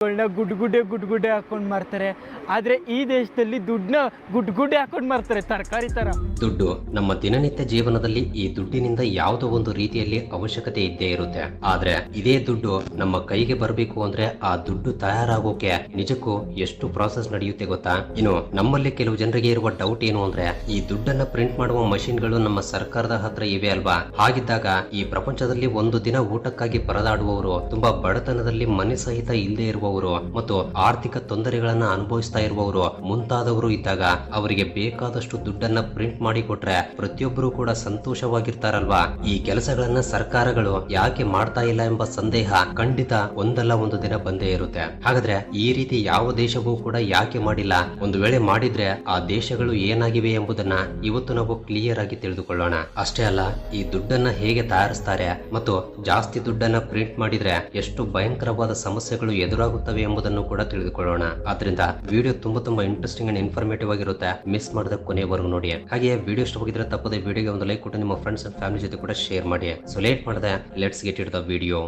ಗುಡ್ಗುಡ್ಡೆ ಹಾಕೊಂಡು ಮಾರ್ತಾರೆ. ಆದ್ರೆ ಈ ದೇಶದಲ್ಲಿ ದುಡ್ಡನ್ನ ಗುಡ್ಗುಡ್ಡೆ ಹಾಕೊಂಡು ಮಾರ್ತಾರೆ, ತರಕಾರಿ ತರ. ದುಡ್ಡು ನಮ್ಮ ದಿನನಿತ್ಯ ಜೀವನದಲ್ಲಿ ಈ ದುಡ್ಡಿನಿಂದ ಯಾವುದೋ ಒಂದು ರೀತಿಯಲ್ಲಿ ಅವಶ್ಯಕತೆ ಇದ್ದೇ ಇರುತ್ತೆ. ಆದ್ರೆ ಇದೇ ದುಡ್ಡು ನಮ್ಮ ಕೈಗೆ ಬರಬೇಕು ಅಂದ್ರೆ ಆ ದುಡ್ಡು ತಯಾರಾಗೋಕೆ ನಿಜಕ್ಕೂ ಎಷ್ಟು ಪ್ರಾಸೆಸ್ ನಡೆಯುತ್ತೆ ಗೊತ್ತಾ? ಇನ್ನು ನಮ್ಮಲ್ಲಿ ಕೆಲವು ಜನರಿಗೆ ಇರುವ ಡೌಟ್ ಏನು ಅಂದ್ರೆ, ಈ ದುಡ್ಡನ್ನ ಪ್ರಿಂಟ್ ಮಾಡುವ ಮಷಿನ್ಗಳು ನಮ್ಮ ಸರ್ಕಾರದ ಹತ್ರ ಇವೆ ಅಲ್ವಾ? ಹಾಗಿದ್ದಾಗ ಈ ಪ್ರಪಂಚದಲ್ಲಿ ಒಂದು ದಿನ ಊಟಕ್ಕಾಗಿ ಪರದಾಡುವವರು, ತುಂಬಾ ಬಡತನದಲ್ಲಿ ಮನೆ ಸಹಿತ ಇಲ್ಲದೆ ಇರುವವರು ಮತ್ತು ಆರ್ಥಿಕ ತೊಂದರೆಗಳನ್ನ ಅನುಭವಿಸ್ತಾ ಇರುವವರು ಮುಂತಾದವರು ಇದ್ದಾಗ ಅವರಿಗೆ ಬೇಕಾದಷ್ಟು ದುಡ್ಡನ್ನ ಪ್ರಿಂಟ್ ಮಾಡಿ ಕೊಟ್ರೆ ಪ್ರತಿಯೊಬ್ಬರು ಕೂಡ ಸಂತೋಷವಾಗಿರ್ತಾರಲ್ವಾ? ಈ ಕೆಲಸಗಳನ್ನ ಸರ್ಕಾರಗಳು ಯಾಕೆ ಮಾಡ್ತಾ ಇಲ್ಲ ಎಂಬ ಸಂದೇಹ ಖಂಡಿತ ಒಂದಲ್ಲ ಒಂದು ದಿನ ಬಂದೇ ಇರುತ್ತೆ. ಹಾಗಾದ್ರೆ ಈ ರೀತಿ ಯಾವ ದೇಶವೂ ಕೂಡ ಯಾಕೆ ಮಾಡಿಲ್ಲ? ಒಂದು ವೇಳೆ ಮಾಡಿದ್ರೆ ಆ ದೇಶಗಳು ಏನಾಗಿವೆ ಎಂಬುದನ್ನ ಇವತ್ತು ನಾವು ಕ್ಲಿಯರ್ ಆಗಿ ತಿಳಿದುಕೊಳ್ಳೋಣ. ಅಷ್ಟೇ ಅಲ್ಲ, ಈ ದುಡ್ಡನ್ನ ಹೇಗೆ ತಯಾರಿಸ್ತಾರೆ ಮತ್ತು ಜಾಸ್ತಿ ದುಡ್ಡನ್ನ ಪ್ರಿಂಟ್ ಮಾಡಿದ್ರೆ ಎಷ್ಟು ಭಯಂಕರವಾದ ಸಮಸ್ಯೆಗಳು ಎದುರಾಗುತ್ತವೆ ಎಂಬುದನ್ನು ಕೂಡ ತಿಳಿದುಕೊಳ್ಳೋಣ. ಆದ್ರಿಂದ ವಿಡಿಯೋ ತುಂಬಾ ಇಂಟ್ರೆಸ್ಟಿಂಗ್ ಅಂಡ್ ಇನ್ಫಾರ್ಮೇಟಿವ್ ಆಗಿರುತ್ತೆ. ಮಿಸ್ ಮಾಡದ ಕೊನೆವರೆಗೂ ನೋಡಿ. ಹಾಗೆ ವಿಡಿಯೋ ಇಷ್ಟವಾಗಿದ್ರೆ ತಪ್ಪದೆ ವಿಡಿಯೋಗೆ ಒಂದು ಲೈಕ್ ಕೊಟ್ಟು ನಿಮ್ಮ ಫ್ರೆಂಡ್ಸ್ ಅಂಡ್ ಫ್ಯಾಮಿಲಿ ಜೊತೆ ಕೂಡ ಶೇರ್ ಮಾಡಿ. ಸೊ ಲೇಟ್ ಮಾಡದೆ let's get it the video.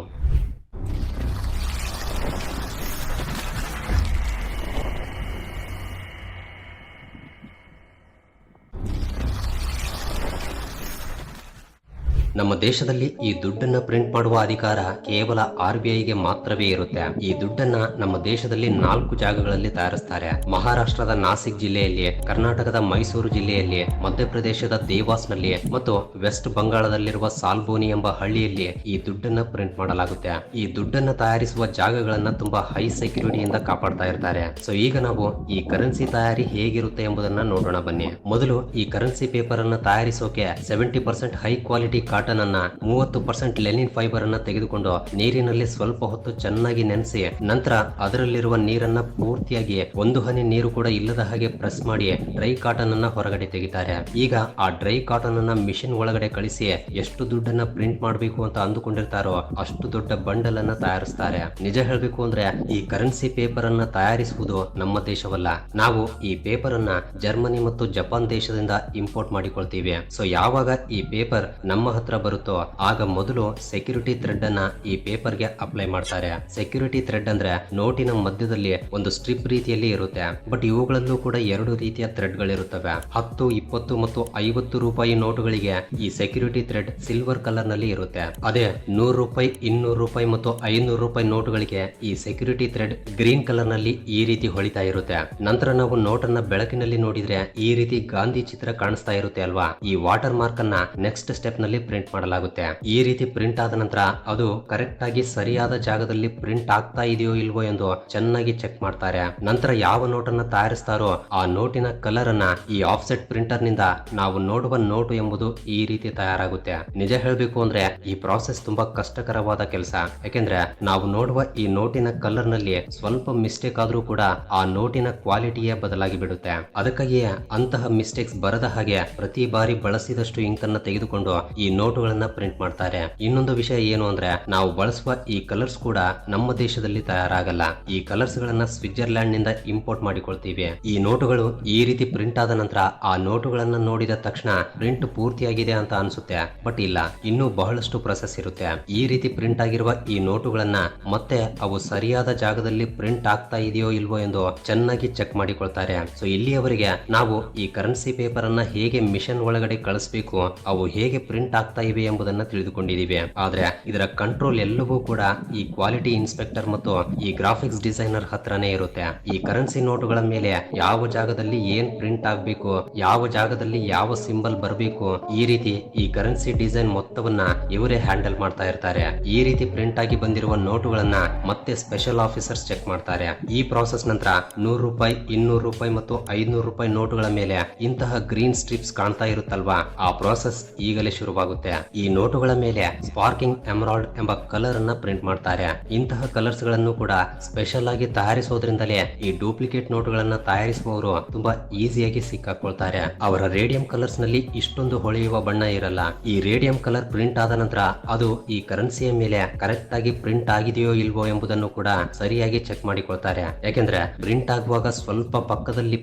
ನಮ್ಮ ದೇಶದಲ್ಲಿ ಈ ದುಡ್ಡನ್ನ ಪ್ರಿಂಟ್ ಮಾಡುವ ಅಧಿಕಾರ ಕೇವಲ RBIಗೆ ಮಾತ್ರವೇ ಇರುತ್ತೆ. ಈ ದುಡ್ಡನ್ನ ನಮ್ಮ ದೇಶದಲ್ಲಿ 4 ಜಾಗಗಳಲ್ಲಿ ತಯಾರಿಸ್ತಾರೆ. ಮಹಾರಾಷ್ಟ್ರದ ನಾಸಿಕ್ ಜಿಲ್ಲೆಯಲ್ಲಿ, ಕರ್ನಾಟಕದ ಮೈಸೂರು ಜಿಲ್ಲೆಯಲ್ಲಿ, ಮಧ್ಯಪ್ರದೇಶದ ದೇವಾಸ್ ನಲ್ಲಿ ಮತ್ತು ವೆಸ್ಟ್ ಬಂಗಾಳದಲ್ಲಿರುವ ಸಾಲ್ಬೋನಿ ಎಂಬ ಹಳ್ಳಿಯಲ್ಲಿ ಈ ದುಡ್ಡನ್ನ ಪ್ರಿಂಟ್ ಮಾಡಲಾಗುತ್ತೆ. ಈ ದುಡ್ಡನ್ನ ತಯಾರಿಸುವ ಜಾಗಗಳನ್ನ ತುಂಬಾ ಹೈ ಸೆಕ್ಯೂರಿಟಿಯಿಂದ ಕಾಪಾಡ್ತಾ ಇರ್ತಾರೆ. ಸೊ ಈಗ ನಾವು ಈ ಕರೆನ್ಸಿ ತಯಾರಿ ಹೇಗಿರುತ್ತೆ ಎಂಬುದನ್ನ ನೋಡೋಣ ಬನ್ನಿ. ಮೊದಲು ಈ ಕರೆನ್ಸಿ ಪೇಪರ್ ಅನ್ನ ತಯಾರಿಸೋಕೆ 70% ಹೈ ಕ್ವಾಲಿಟಿ ಕಾಟನ್ ಅನ್ನ, 30% ಲೆನಿನ್ ಫೈಬರ್ ಅನ್ನ ತೆಗೆದುಕೊಂಡು ನೀರಿನಲ್ಲಿ ಸ್ವಲ್ಪ ಹೊತ್ತು ಚೆನ್ನಾಗಿ ನೆನೆಸಿ ನಂತರ ಅದರಲ್ಲಿರುವ ನೀರನ್ನ ಪೂರ್ತಿಯಾಗಿ ಒಂದು ಹನಿ ನೀರು ಕೂಡ ಇಲ್ಲದ ಹಾಗೆ ಪ್ರೆಸ್ ಮಾಡಿ ಡ್ರೈ ಕಾಟನ್ ಅನ್ನ ಹೊರಗಡೆ ತೆಗಿತಾರೆ. ಈಗ ಆ ಡ್ರೈ ಕಾಟನ್ ಅನ್ನ ಮಿಷಿನ್ ಒಳಗಡೆ ಕಳಿಸಿ ಎಷ್ಟು ದುಡ್ಡನ್ನ ಪ್ರಿಂಟ್ ಮಾಡಬೇಕು ಅಂತ ಅಂದುಕೊಂಡಿರ್ತಾರೋ ಅಷ್ಟು ದೊಡ್ಡ ಬಂಡಲ್ ಅನ್ನ ತಯಾರಿಸ್ತಾರೆ. ನಿಜ ಹೇಳ್ಬೇಕು ಅಂದ್ರೆ ಈ ಕರೆನ್ಸಿ ಪೇಪರ್ ಅನ್ನ ತಯಾರಿಸುವುದು ನಮ್ಮ ದೇಶವಲ್ಲ. ನಾವು ಈ ಪೇಪರ್ ಅನ್ನ ಜರ್ಮನಿ ಮತ್ತು ಜಪಾನ್ ದೇಶದಿಂದ ಇಂಪೋರ್ಟ್ ಮಾಡಿಕೊಳ್ತೀವಿ. ಸೊ ಯಾವಾಗ ಈ ಪೇಪರ್ ನಮ್ಮ ಹತ್ರ ಬರುತ್ತೋ ಆಗ ಮೊದಲು ಸೆಕ್ಯೂರಿಟಿ ಥ್ರೆಡ್ ಅನ್ನ ಈ ಪೇಪರ್ ಗೆ ಅಪ್ಲೈ ಮಾಡ್ತಾರೆ. ಸೆಕ್ಯೂರಿಟಿ ಥ್ರೆಡ್ ಅಂದ್ರೆ ನೋಟಿನ ಮಧ್ಯದಲ್ಲಿ ಒಂದು ಸ್ಟ್ರಿಪ್ ರೀತಿಯಲ್ಲಿ ಇರುತ್ತೆ. ಬಟ್ ಇವುಗಳಲ್ಲೂ ಕೂಡ 2 ರೀತಿಯ ಥ್ರೆಡ್ ಗಳಿರುತ್ತವೆ. 10, 20 ಮತ್ತು 50 ರೂಪಾಯಿ ನೋಟುಗಳಿಗೆ ಈ ಸೆಕ್ಯೂರಿಟಿ ಥ್ರೆಡ್ ಸಿಲ್ವರ್ ಕಲರ್ ನಲ್ಲಿ ಇರುತ್ತೆ. ಅದೇ 100 ರೂಪಾಯಿ, 200 ರೂಪಾಯಿ ಮತ್ತು 500 ರೂಪಾಯಿ ನೋಟುಗಳಿಗೆ ಈ ಸೆಕ್ಯೂರಿಟಿ ಥ್ರೆಡ್ ಗ್ರೀನ್ ಕಲರ್ ನಲ್ಲಿ ಈ ರೀತಿ ಹೊಳಿತಾ ಇರುತ್ತೆ. ನಂತರ ನಾವು ನೋಟನ್ನ ಬೆಳಕಿನಲ್ಲಿ ನೋಡಿದ್ರೆ ಈ ರೀತಿ ಗಾಂಧಿ ಚಿತ್ರ ಕಾಣಿಸ್ತಾ ಇರುತ್ತೆ ಅಲ್ವಾ? ಈ ವಾಟರ್ ಮಾರ್ಕ್ ಅನ್ನ ನೆಕ್ಸ್ಟ್ ಸ್ಟೆಪ್ ನಲ್ಲಿ ಪ್ರಿಂಟ್ ಮಾಡಲಾಗುತ್ತೆ. ಈ ರೀತಿ ಪ್ರಿಂಟ್ ಆದ ನಂತರ ಅದು ಕರೆಕ್ಟ್ ಆಗಿ ಸರಿಯಾದ ಜಾಗದಲ್ಲಿ ಪ್ರಿಂಟ್ ಆಗ್ತಾ ಇದೆಯೋ ಇಲ್ವೋ ಎಂದು ಚೆನ್ನಾಗಿ ಚೆಕ್ ಮಾಡ್ತಾರೆ. ನಂತರ ಯಾವ ನೋಟನ್ನ ತಯಾರಿಸ್ತಾರೋ ಆ ನೋಟಿನ ಕಲರ್ ಅನ್ನ ಈ ಆಫ್ಸೆಟ್ ಪ್ರಿಂಟರ್ ನಿಂದ ನಾವು ನೋಡುವ ನೋಟು ಎಂಬುದು ಈ ರೀತಿ ತಯಾರಾಗುತ್ತೆ. ನಿಜ ಹೇಳ್ಬೇಕು ಅಂದ್ರೆ ಈ ಪ್ರಾಸೆಸ್ ತುಂಬಾ ಕಷ್ಟಕರವಾದ ಕೆಲಸ. ಯಾಕೆಂದ್ರೆ ನಾವು ನೋಡುವ ಈ ನೋಟಿನ ಕಲರ್ ನಲ್ಲಿ ಸ್ವಲ್ಪ ಮಿಸ್ಟೇಕ್ ಆದ್ರೂ ಕೂಡ ಆ ನೋಟಿನ ಕ್ವಾಲಿಟಿಯೇ ಬದಲಾಗಿ ಬಿಡುತ್ತೆ. ಅದಕ್ಕಾಗಿಯೇ ಅಂತಹ ಮಿಸ್ಟೇಕ್ಸ್ ಬರದ ಹಾಗೆ ಪ್ರತಿ ಬಾರಿ ಬಳಸಿದಷ್ಟು ಇಂಕ್ ಅನ್ನ ತೆಗೆದುಕೊಂಡು ಈ ನೋಟುಗಳನ್ನ ಪ್ರಿಂಟ್ ಮಾಡ್ತಾರೆ. ಇನ್ನೊಂದು ವಿಷಯ ಏನು ಅಂದ್ರೆ, ನಾವು ಬಳಸುವ ಈ ಕಲರ್ಸ್ ಕೂಡ ನಮ್ಮ ದೇಶದಲ್ಲಿ ತಯಾರಾಗಲ್ಲ. ಈ ಕಲರ್ಸ್ ಗಳನ್ನ ಸ್ವಿಟ್ಜರ್ಲ್ಯಾಂಡ್ ನಿಂದ ಇಂಪೋರ್ಟ್ ಮಾಡಿಕೊಳ್ತೀವಿ. ಈ ನೋಟುಗಳು ಈ ರೀತಿ ಪ್ರಿಂಟ್ ಆದ ನಂತರ ಆ ನೋಟುಗಳನ್ನ ನೋಡಿದ ತಕ್ಷಣ ಪ್ರಿಂಟ್ ಪೂರ್ತಿಯಾಗಿದೆ ಅಂತ ಅನ್ಸುತ್ತೆ. ಬಟ್ ಇಲ್ಲ, ಇನ್ನೂ ಬಹಳಷ್ಟು ಪ್ರೊಸೆಸ್ ಇರುತ್ತೆ. ಈ ರೀತಿ ಪ್ರಿಂಟ್ ಆಗಿರುವ ಈ ನೋಟುಗಳನ್ನ ಮತ್ತೆ ಅವು ಸರಿಯಾದ ಜಾಗದಲ್ಲಿ ಪ್ರಿಂಟ್ ಆಗ್ತಾ ಇದೆಯೋ ಇಲ್ವೋ ಎಂದು ಚೆನ್ನಾಗಿ ಚೆಕ್ ಮಾಡಿಕೊಳ್ತಾರೆ. ಸೊ ಇಲ್ಲಿಯವರೆಗೆ ನಾವು ಈ ಕರೆನ್ಸಿ ಪೇಪರ್ ಅನ್ನ ಹೇಗೆ ಮಿಷನ್ ಒಳಗಡೆ ಕಳಿಸಬೇಕು, ಅವು ಹೇಗೆ ಪ್ರಿಂಟ್ ಆಗ್ತಾ ಇವೆ ಎಂಬುದನ್ನ ತಿಳಿದುಕೊಂಡಿದೀವಿ. ಆದ್ರೆ ಇದರ ಕಂಟ್ರೋಲ್ ಎಲ್ಲವೂ ಕೂಡ ಈ ಕ್ವಾಲಿಟಿ ಇನ್ಸ್ಪೆಕ್ಟರ್ ಮತ್ತು ಈ ಗ್ರಾಫಿಕ್ಸ್ ಡಿಸೈನರ್ ಹತ್ರನೇ ಇರುತ್ತೆ. ಈ ಕರೆನ್ಸಿ ನೋಟುಗಳ ಮೇಲೆ ಯಾವ ಜಾಗದಲ್ಲಿ ಏನ್ ಪ್ರಿಂಟ್ ಆಗ್ಬೇಕು, ಯಾವ ಜಾಗದಲ್ಲಿ ಯಾವ ಸಿಂಬಲ್ ಬರಬೇಕು, ಈ ರೀತಿ ಈ ಕರೆನ್ಸಿ ಡಿಸೈನ್ ಮೊತ್ತವನ್ನ ಇವರೇ ಹ್ಯಾಂಡಲ್ ಮಾಡ್ತಾ ಇರ್ತಾರೆ. ಈ ರೀತಿ ಪ್ರಿಂಟ್ ಆಗಿ ಬಂದಿರುವ ನೋಟುಗಳನ್ನ ಮತ್ತೆ ಸ್ಪೆಷಲ್ ಆಫೀಸರ್ಸ್ ಚೆಕ್ ಮಾಡ್ತಾರೆ. ಈ ಪ್ರಾಸೆಸ್ ನಂತರ 100 ರೂಪಾಯಿ, 200 ರೂಪಾಯಿ ಮತ್ತು 500 ರೂಪಾಯಿ ನೋಟುಗಳ ಮೇಲೆ ಇಂತಹ ಗ್ರೀನ್ ಸ್ಟ್ರಿಪ್ಸ್ ಕಾಣ್ತಾ ಇರುತ್ತಲ್ವಾ, ಆ ಪ್ರಾಸೆಸ್ ಈಗಲೇ ಶುರುವಾಗುತ್ತೆ. ಈ ನೋಟುಗಳ ಮೇಲೆ ಸ್ಪಾರ್ಕಿಂಗ್ ಎಮರಾಲ್ಡ್ ಎಂಬ ಕಲರ್ ಅನ್ನ ಪ್ರಿಂಟ್ ಮಾಡ್ತಾರೆ. ಇಂತಹ ಕಲರ್ಸ್ ಗಳನ್ನು ಕೂಡ ಸ್ಪೆಷಲ್ ಆಗಿ ತಯಾರಿಸೋದ್ರಿಂದಲೇ ಈ ಡೂಪ್ಲಿಕೇಟ್ ನೋಟುಗಳನ್ನ ತಯಾರಿಸುವವರು ತುಂಬಾ ಈಸಿಯಾಗಿ ಸಿಕ್ಕಾಕೊಳ್ತಾರೆ. ಅವರ ರೇಡಿಯಂ ಕಲರ್ಸ್ ನಲ್ಲಿ ಇಷ್ಟೊಂದು ಹೊಳೆಯುವ ಬಣ್ಣ ಇರಲ್ಲ. ಈ ರೇಡಿಯಂ ಕಲರ್ ಪ್ರಿಂಟ್ ಆದ ನಂತರ ಅದು ಈ ಕರೆನ್ಸಿಯ ಮೇಲೆ ಕರೆಕ್ಟ್ ಆಗಿ ಪ್ರಿಂಟ್ ಆಗಿದೆಯೋ ಇಲ್ವೋ ಎಂಬುದನ್ನು ಕೂಡ ಸರಿಯಾಗಿ ಚೆಕ್ ಮಾಡಿಕೊಳ್ತಾರೆ. ಯಾಕೆಂದ್ರೆ ಪ್ರಿಂಟ್ ಆಗುವಾಗ ಸ್ವಲ್ಪ ಪಕ್ಕದಲ್ಲಿ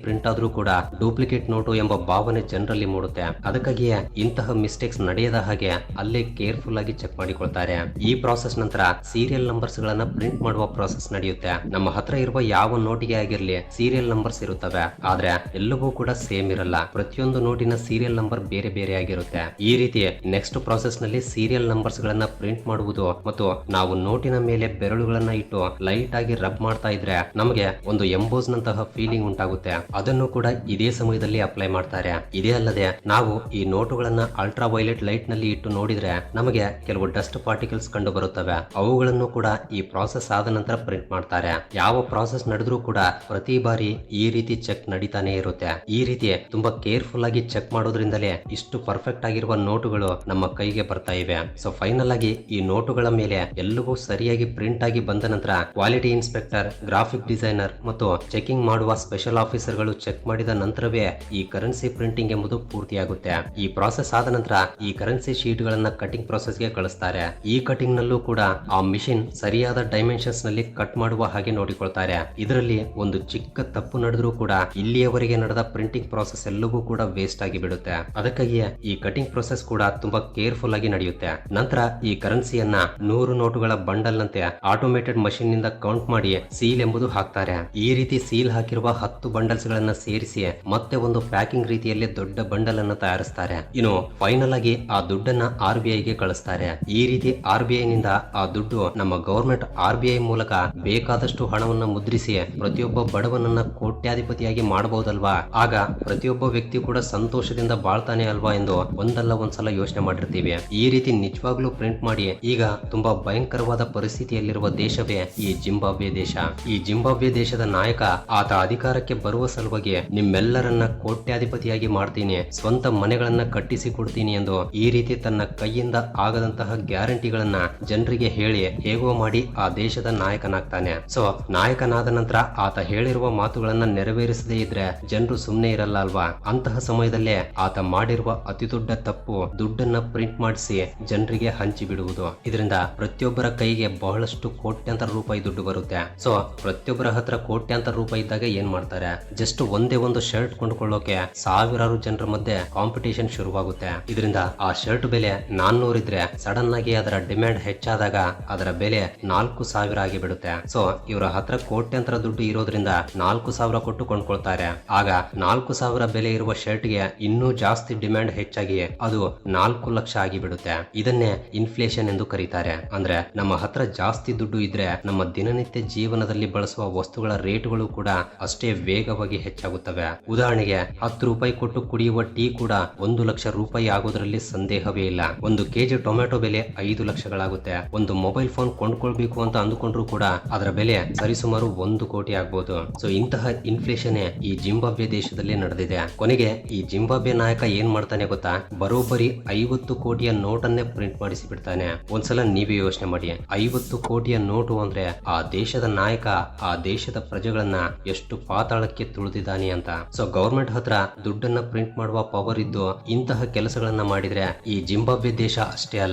ಪ್ರಿಂಟ್ ಆದ್ರೂ ಕೂಡ ಡೂಪ್ಲಿಕೇಟ್ ನೋಟು ಎಂಬ ಭಾವನೆ ಜನರಲ್ಲಿ ಮೂಡುತ್ತೆ. ಅದಕ್ಕಾಗಿಯೇ ಇಂತಹ ಮಿಸ್ಟೇಕ್ಸ್ ನಡೆಯದ ಹಾಗೆ ಹಾಗೆ ಅಲ್ಲೇ ಕೇರ್ಫುಲ್ ಆಗಿ ಚೆಕ್ ಮಾಡಿಕೊಳ್ತಾರೆ. ಈ ಪ್ರಾಸೆಸ್ ನಂತರ ಸೀರಿಯಲ್ ನಂಬರ್ಸ್ ಗಳನ್ನ ಪ್ರಿಂಟ್ ಮಾಡುವ ಪ್ರಾಸೆಸ್ ನಡೆಯುತ್ತೆ. ನಮ್ಮ ಹತ್ರ ಇರುವ ಯಾವ ನೋಟಿಗೆ ಆಗಿರ್ಲಿ ಸೀರಿಯಲ್ ನಂಬರ್ಸ್ ಇರುತ್ತವೆ, ಆದ್ರೆ ಎಲ್ಲವೂ ಕೂಡ ಸೇಮ್ ಇರಲ್ಲ. ಪ್ರತಿಯೊಂದು ನೋಟಿನ ಸೀರಿಯಲ್ ನಂಬರ್ ಬೇರೆ ಬೇರೆ ಆಗಿರುತ್ತೆ. ಈ ರೀತಿ ನೆಕ್ಸ್ಟ್ ಪ್ರಾಸೆಸ್ ನಲ್ಲಿ ಸೀರಿಯಲ್ ನಂಬರ್ಸ್ ಗಳನ್ನ ಪ್ರಿಂಟ್ ಮಾಡುವುದು ಮತ್ತು ನಾವು ನೋಟಿನ ಮೇಲೆ ಬೆರಳುಗಳನ್ನ ಇಟ್ಟು ಲೈಟ್ ಆಗಿ ರಬ್ ಮಾಡ್ತಾ ಇದ್ರೆ ನಮಗೆ ಒಂದು ಎಂಬೋಸ್ ನಂತಹ ಫೀಲಿಂಗ್ ಉಂಟಾಗುತ್ತೆ. ಅದನ್ನು ಕೂಡ ಇದೇ ಸಮಯದಲ್ಲಿ ಅಪ್ಲೈ ಮಾಡ್ತಾರೆ. ಇದೇ ಅಲ್ಲದೆ ನಾವು ಈ ನೋಟುಗಳನ್ನ ಅಲ್ಟ್ರಾ ವೈಲೆಟ್ ಲೈಟ್ ನಲ್ಲಿ ಇಟ್ಟು ನೋಡಿದ್ರೆ ನಮಗೆ ಕೆಲವು ಡಸ್ಟ್ ಪಾರ್ಟಿಕಲ್ಸ್ ಕಂಡು ಬರುತ್ತವೆ. ಅವುಗಳನ್ನು ಕೂಡ ಈ ಪ್ರಾಸೆಸ್ ಆದ ನಂತರ ಪ್ರಿಂಟ್ ಮಾಡ್ತಾರೆ. ಯಾವ ಪ್ರಾಸೆಸ್ ನಡೆದ್ರೂ ಕೂಡ ಪ್ರತಿ ಬಾರಿ ಈ ರೀತಿ ಚೆಕ್ ನಡೀತಾನೆ ಇರುತ್ತೆ. ಈ ರೀತಿ ತುಂಬಾ ಕೇರ್ಫುಲ್ ಆಗಿ ಚೆಕ್ ಮಾಡೋದ್ರಿಂದಲೇ ಇಷ್ಟು ಪರ್ಫೆಕ್ಟ್ ಆಗಿರುವ ನೋಟುಗಳು ನಮ್ಮ ಕೈಗೆ ಬರ್ತಾ ಇವೆ. ಸೊ ಫೈನಲ್ ಆಗಿ ಈ ನೋಟುಗಳ ಮೇಲೆ ಎಲ್ಲವೂ ಸರಿಯಾಗಿ ಪ್ರಿಂಟ್ ಆಗಿ ಬಂದ ನಂತರ ಕ್ವಾಲಿಟಿ ಇನ್ಸ್ಪೆಕ್ಟರ್, ಗ್ರಾಫಿಕ್ ಡಿಸೈನರ್ ಮತ್ತು ಚೆಕಿಂಗ್ ಮಾಡುವ ಸ್ಪೆಷಲ್ ಆಫೀಸರ್ ಗಳು ಚೆಕ್ ಮಾಡಿದ ನಂತರವೇ ಈ ಕರೆನ್ಸಿ ಪ್ರಿಂಟಿಂಗ್ ಎಂಬುದು ಪೂರ್ತಿಯಾಗುತ್ತೆ. ಈ ಪ್ರಾಸೆಸ್ ಆದ ನಂತರ ಈ ಕರೆನ್ಸಿ ಶೀಟ್ ಗಳನ್ನ ಕಟಿಂಗ್ ಪ್ರಾಸೆಸ್ ಗೆ ಕಳಿಸ್ತಾರೆ. ಈ ಕಟಿಂಗ್ ನಲ್ಲೂ ಕೂಡ ಆ ಮಿಷಿನ್ ಸರಿಯಾದ ಡೈಮೆನ್ಷನ್ಸ್ ನಲ್ಲಿ ಕಟ್ ಮಾಡುವ ಹಾಗೆ ನೋಡಿಕೊಳ್ತಾರೆ. ಇದರಲ್ಲಿ ಒಂದು ಚಿಕ್ಕ ತಪ್ಪು ನಡೆದ್ರೂ ಕೂಡ ಇಲ್ಲಿಯವರೆಗೆ ನಡೆದ ಪ್ರಿಂಟಿಂಗ್ ಪ್ರಾಸೆಸ್ ಎಲ್ಲವೂ ಕೂಡ ವೇಸ್ಟ್ ಆಗಿ ಬಿಡುತ್ತೆ. ಅದಕ್ಕಾಗಿಯೇ ಈ ಕಟಿಂಗ್ ಪ್ರಾಸೆಸ್ ಕೂಡ ತುಂಬಾ ಕೇರ್ಫುಲ್ ಆಗಿ ನಡೆಯುತ್ತೆ. ನಂತರ ಈ ಕರೆನ್ಸಿಯನ್ನ 100 ನೋಟುಗಳ ಬಂಡಲ್ ನಂತೆ ಆಟೋಮೇಟೆಡ್ ಮಷಿನ್ ನಿಂದ ಕೌಂಟ್ ಮಾಡಿ ಸೀಲ್ ಎಂಬುದು ಹಾಕ್ತಾರೆ. ಈ ರೀತಿ ಸೀಲ್ ಹಾಕಿರುವ 10 ಬಂಡಲ್ಸ್ ಗಳನ್ನ ಸೇರಿಸಿ ಮತ್ತೆ ಒಂದು ಪ್ಯಾಕಿಂಗ್ ರೀತಿಯಲ್ಲಿ ದೊಡ್ಡ ಬಂಡಲ್ ಅನ್ನು ತಯಾರಿಸ್ತಾರೆ. ಇನ್ನು ಫೈನಲ್ ಆಗಿ ಆ ದುಡ್ಡನ್ನ RBI ಗೆ ಕಳಿಸ್ತಾರೆ. ಈ ರೀತಿ RBI ನಿಂದ ಆ ದುಡ್ಡು ನಮ್ಮ ಗವರ್ಮೆಂಟ್ RBI ಮೂಲಕ ಬೇಕಾದಷ್ಟು ಹಣವನ್ನ ಮುದ್ರಿಸಿ ಪ್ರತಿಯೊಬ್ಬ ಬಡವನನ್ನ ಕೋಟ್ಯಾಧಿಪತಿಯಾಗಿ ಮಾಡಬಹುದಲ್ವಾ? ಆಗ ಪ್ರತಿಯೊಬ್ಬ ವ್ಯಕ್ತಿ ಕೂಡ ಸಂತೋಷದಿಂದ ಬಾಳ್ತಾನೆ ಅಲ್ವಾ ಎಂದು ಒಂದಲ್ಲ ಒಂದ್ಸಲ ಯೋಚನೆ ಮಾಡಿರ್ತೀವಿ. ಈ ರೀತಿ ನಿಜವಾಗ್ಲೂ ಪ್ರಿಂಟ್ ಮಾಡಿ ಈಗ ತುಂಬಾ ಭಯಂಕರವಾದ ಪರಿಸ್ಥಿತಿಯಲ್ಲಿರುವ ದೇಶವೇ ಈ ಜಿಂಬಾಬ್ವೆ ದೇಶ. ಈ ಜಿಂಬಾಬ್ವೆ ದೇಶದ ನಾಯಕ ಆತ ಅಧಿಕಾರಕ್ಕೆ ಬರುವ ಸಲುವಾಗಿ ನಿಮ್ಮೆಲ್ಲರನ್ನ ಕೋಟ್ಯಾಧಿಪತಿಯಾಗಿ ಮಾಡ್ತೀನಿ, ಸ್ವಂತ ಮನೆಗಳನ್ನ ಕಟ್ಟಿಸಿ ಕೊಡ್ತೀನಿ ಎಂದು ಈ ರೀತಿ ತನ್ನ ಕೈಯಿಂದ ಆಗದಂತಹ ಗ್ಯಾರಂಟಿಗಳನ್ನ ಜನರಿಗೆ ಹೇಳಿ ಹೇಗೋ ಮಾಡಿ ಆ ದೇಶದ ನಾಯಕನಾಗ್ತಾನೆ. ಸೊ ನಾಯಕನಾದ ನಂತರ ಆತ ಹೇಳಿರುವ ಮಾತುಗಳನ್ನ ನೆರವೇರಿಸದೇ ಇದ್ರೆ ಜನರು ಸುಮ್ನೆ ಇರಲ್ಲ ಅಲ್ವಾ? ಅಂತಹ ಸಮಯದಲ್ಲೇ ಆತ ಮಾಡಿರುವ ಅತಿ ದೊಡ್ಡ ತಪ್ಪು ದುಡ್ಡನ್ನ ಪ್ರಿಂಟ್ ಮಾಡಿಸಿ ಜನರಿಗೆ ಹಂಚಿ ಬಿಡುವುದು. ಇದರಿಂದ ಪ್ರತಿಯೊಬ್ಬರ ಕೈಗೆ ಬಹಳಷ್ಟು ಕೋಟ್ಯಾಂತರ ರೂಪಾಯಿ ದುಡ್ಡು ಬರುತ್ತೆ. ಸೊ ಪ್ರತಿಯೊಬ್ಬರ ಹತ್ರ ಕೋಟ್ಯಾಂತರ ರೂಪಾಯಿ ಇದ್ದಾಗ ಏನ್ ಮಾಡ್ತಾರೆ? ಜಸ್ಟ್ ಒಂದೇ ಒಂದು ಶರ್ಟ್ ಕೊಂಡುಕೊಳ್ಳೋಕೆ ಸಾವಿರಾರು ಜನರ ಮಧ್ಯೆ ಕಾಂಪಿಟೇಷನ್ ಶುರುವಾಗುತ್ತೆ. ಇದರಿಂದ ಆ ಶರ್ಟ್ ಬೆಲೆ 400 ಇದ್ರೆ ಸಡನ್ ಆಗಿ ಅದರ ಡಿಮ್ಯಾಂಡ್ ಹೆಚ್ಚಾದಾಗ ಅದರ ಬೆಲೆ 4000 ಆಗಿ ಬಿಡುತ್ತೆ. ಸೊ ಇವರ ಹತ್ರ ಕೋಟ್ಯಾಂತರ ದುಡ್ಡು ಇರೋದ್ರಿಂದ 4000 ಕೊಟ್ಟು ಕೊಂಡ್ಕೊಳ್ತಾರೆ. ಆಗ 4000 ಬೆಲೆ ಇರುವ ಶರ್ಟ್ ಗೆ ಇನ್ನೂ ಜಾಸ್ತಿ ಡಿಮ್ಯಾಂಡ್ ಹೆಚ್ಚಾಗಿ ಅದು 4 ಲಕ್ಷ ಆಗಿ ಬಿಡುತ್ತೆ. ಇದನ್ನೇ ಇನ್ಫ್ಲೇಷನ್ ಎಂದು ಕರೀತಾರೆ. ಅಂದ್ರೆ ನಮ್ಮ ಹತ್ರ ಜಾಸ್ತಿ ದುಡ್ಡು ಇದ್ರೆ ನಮ್ಮ ದಿನನಿತ್ಯ ಜೀವನದಲ್ಲಿ ಬಳಸುವ ವಸ್ತುಗಳ ರೇಟ್ಗಳು ಕೂಡ ಅಷ್ಟೇ ವೇಗವಾಗಿ ಹೆಚ್ಚಾಗುತ್ತವೆ. ಉದಾಹರಣೆಗೆ 10 ರೂಪಾಯಿ ಕೊಟ್ಟು ಕುಡಿಯುವ ಟೀ ಕೂಡ 1 ಲಕ್ಷ ರೂಪಾಯಿ ಆಗೋದ್ರಲ್ಲಿ ಸಂದೇಹವೇ ಇಲ್ಲ. 1 ಕೆಜಿ ಟೊಮೆಟೊ ಬೆಲೆ 5 ಲಕ್ಷಗಳಾಗುತ್ತೆ. ಒಂದು ಮೊಬೈಲ್ ಫೋನ್ ಕೊಂಡ್ಕೊಳ್ಬೇಕು ಅಂತ ಅಂದುಕೊಂಡ್ರು ಕೂಡ ಅದರ ಬೆಲೆ ಸರಿಸುಮಾರು 1 ಕೋಟಿ ಆಗ್ಬೋದು. ಸೊ ಇಂತಹ ಇನ್ಫ್ಲೇಷನ್ ಈ ಜಿಂಬಾಬ್ವೆ ದೇಶದಲ್ಲಿ ನಡೆದಿದೆ. ಕೊನೆಗೆ ಈ ಜಿಂಬಾಬ್ವೆ ನಾಯಕ ಏನ್ ಮಾಡ್ತಾನೆ ಗೊತ್ತಾ? ಬರೋಬ್ಬರಿ 50 ಕೋಟಿಯ ನೋಟನ್ನೇ ಪ್ರಿಂಟ್ ಮಾಡಿಸಿ ಬಿಡ್ತಾನೆ. ಒಂದ್ಸಲ ನೀವೇ ಯೋಚನೆ ಮಾಡಿ, 50 ಕೋಟಿಯ ನೋಟು ಅಂದ್ರೆ ಆ ದೇಶದ ನಾಯಕ ಆ ದೇಶದ ಪ್ರಜೆಗಳನ್ನ ಎಷ್ಟು ಪಾತಾಳಕ್ಕೆ ತುಳಿದಿದ್ದಾನೆ ಅಂತ. ಸೊ ಗವರ್ಮೆಂಟ್ ಹತ್ರ ದುಡ್ಡನ್ನ ಪ್ರಿಂಟ್ ಮಾಡುವ ಪವರ್ ಇದ್ದು ಇಂತಹ ಕೆಲಸಗಳನ್ನ ಮಾಡಿದ್ರೆ ಈ ಜಿಂಬಾಬ್ವೆ ದೇಶ ಅಷ್ಟೇ ಅಲ್ಲ,